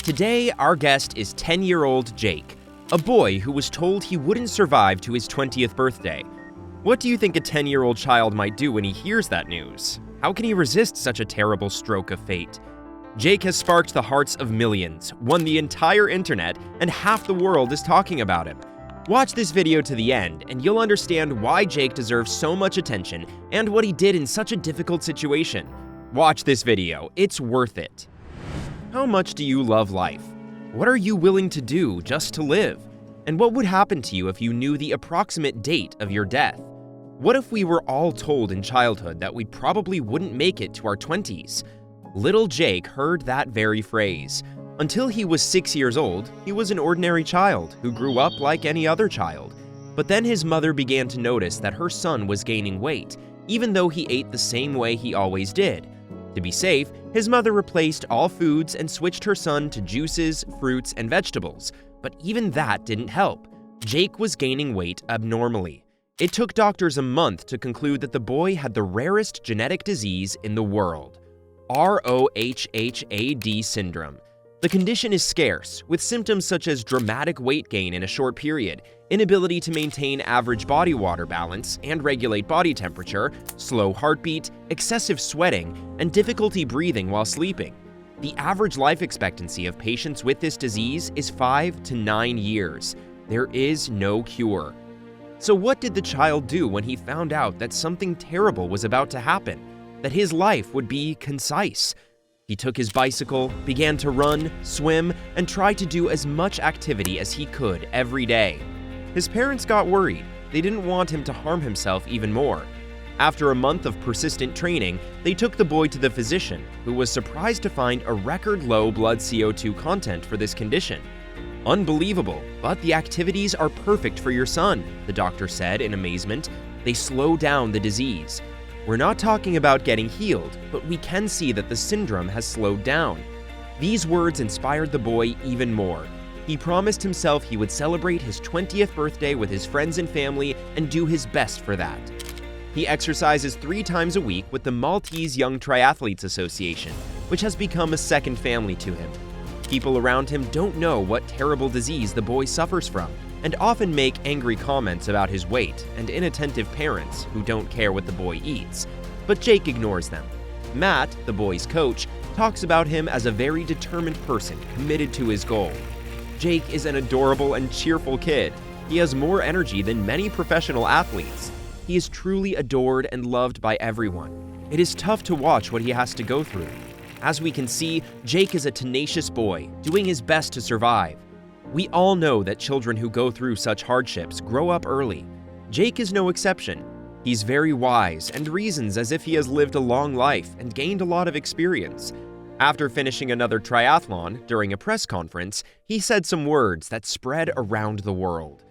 Today, our guest is 10-year-old Jake, a boy who was told he wouldn't survive to his 20th birthday. What do you think a 10-year-old child might do when he hears that news? How can he resist such a terrible stroke of fate? Jake has sparked the hearts of millions, won the entire internet, and half the world is talking about him. Watch this video to the end, and you'll understand why Jake deserves so much attention and what he did in such a difficult situation. Watch this video, it's worth it. How much do you love life? What are you willing to do just to live? And what would happen to you if you knew the approximate date of your death? What if we were all told in childhood that we probably wouldn't make it to our 20s? Little Jake heard that very phrase. Until he was 6 years old, he was an ordinary child who grew up like any other child. But then his mother began to notice that her son was gaining weight, even though he ate the same way he always did. To be safe, his mother replaced all foods and switched her son to juices, fruits, and vegetables. But even that didn't help. Jake was gaining weight abnormally. It took doctors a month to conclude that the boy had the rarest genetic disease in the world, ROHHAD syndrome. The condition is scarce, with symptoms such as dramatic weight gain in a short period, inability to maintain average body water balance and regulate body temperature, slow heartbeat, excessive sweating, and difficulty breathing while sleeping. The average life expectancy of patients with this disease is 5 to 9 years. There is no cure. So what did the child do when he found out that something terrible was about to happen? That his life would be concise? He took his bicycle, began to run, swim, and try to do as much activity as he could every day. His parents got worried. They didn't want him to harm himself even more. After a month of persistent training, they took the boy to the physician, who was surprised to find a record low blood CO2 content for this condition. Unbelievable, but the activities are perfect for your son, the doctor said in amazement. They slow down the disease. We're not talking about getting healed, but we can see that the syndrome has slowed down. These words inspired the boy even more. He promised himself he would celebrate his 20th birthday with his friends and family and do his best for that. He exercises 3 times a week with the Maltese Young Triathletes Association, which has become a second family to him. People around him don't know what terrible disease the boy suffers from, and often make angry comments about his weight and inattentive parents who don't care what the boy eats. But Jake ignores them. Matt, the boy's coach, talks about him as a very determined person committed to his goal. Jake is an adorable and cheerful kid. He has more energy than many professional athletes. He is truly adored and loved by everyone. It is tough to watch what he has to go through. As we can see, Jake is a tenacious boy, doing his best to survive. We all know that children who go through such hardships grow up early. Jake is no exception. He's very wise and reasons as if he has lived a long life and gained a lot of experience. After finishing another triathlon during a press conference, he said some words that spread around the world.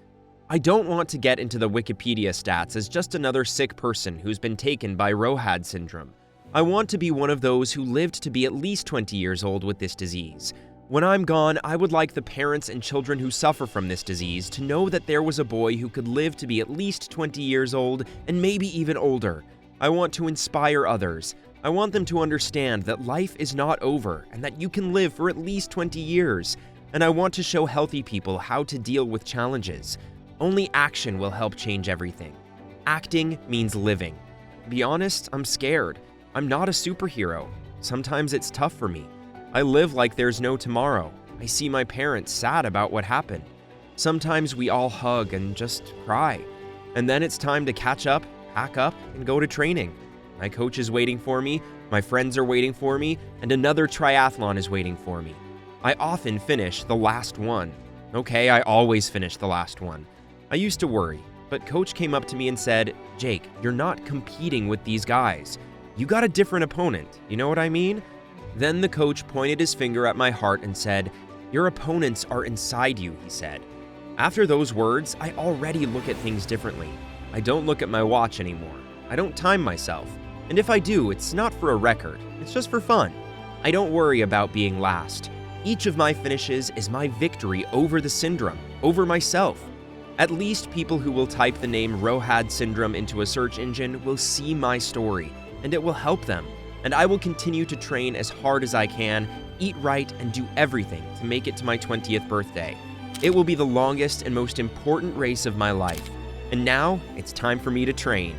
I don't want to get into the Wikipedia stats as just another sick person who's been taken by ROHAD syndrome. I want to be one of those who lived to be at least 20 years old with this disease. When I'm gone, I would like the parents and children who suffer from this disease to know that there was a boy who could live to be at least 20 years old and maybe even older. I want to inspire others. I want them to understand that life is not over and that you can live for at least 20 years. And I want to show healthy people how to deal with challenges. Only action will help change everything. Acting means living. To be honest, I'm scared. I'm not a superhero. Sometimes it's tough for me. I live like there's no tomorrow. I see my parents sad about what happened. Sometimes we all hug and just cry. And then it's time to catch up, pack up, and go to training. My coach is waiting for me, my friends are waiting for me, and another triathlon is waiting for me. I often finish the last one. Okay, I always finish the last one. I used to worry, but coach came up to me and said, Jake, you're not competing with these guys. You got a different opponent, you know what I mean? Then the coach pointed his finger at my heart and said, your opponents are inside you, he said. After those words, I already look at things differently. I don't look at my watch anymore. I don't time myself. And if I do, it's not for a record. It's just for fun. I don't worry about being last. Each of my finishes is my victory over the syndrome, over myself. At least people who will type the name ROHAD syndrome into a search engine will see my story, and it will help them. And I will continue to train as hard as I can, eat right, and do everything to make it to my 20th birthday. It will be the longest and most important race of my life, and now it's time for me to train."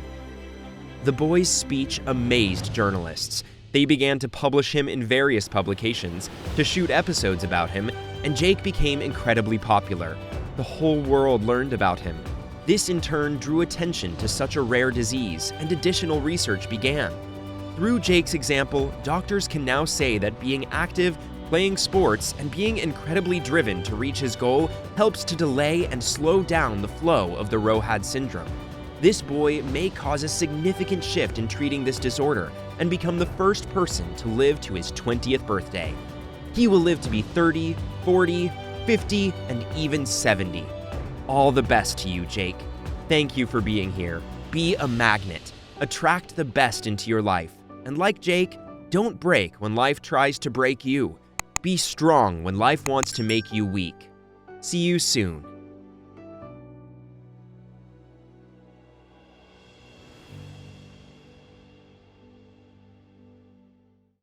The boy's speech amazed journalists. They began to publish him in various publications, to shoot episodes about him, and Jake became incredibly popular. The whole world learned about him. This in turn drew attention to such a rare disease, and additional research began. Through Jake's example, doctors can now say that being active, playing sports, and being incredibly driven to reach his goal helps to delay and slow down the flow of the Rohad syndrome. This boy may cause a significant shift in treating this disorder and become the first person to live to his 20th birthday. He will live to be 30, 40, 50, and even 70. All the best to you, Jake. Thank you for being here. Be a magnet. Attract the best into your life. And like Jake, don't break when life tries to break you. Be strong when life wants to make you weak. See you soon.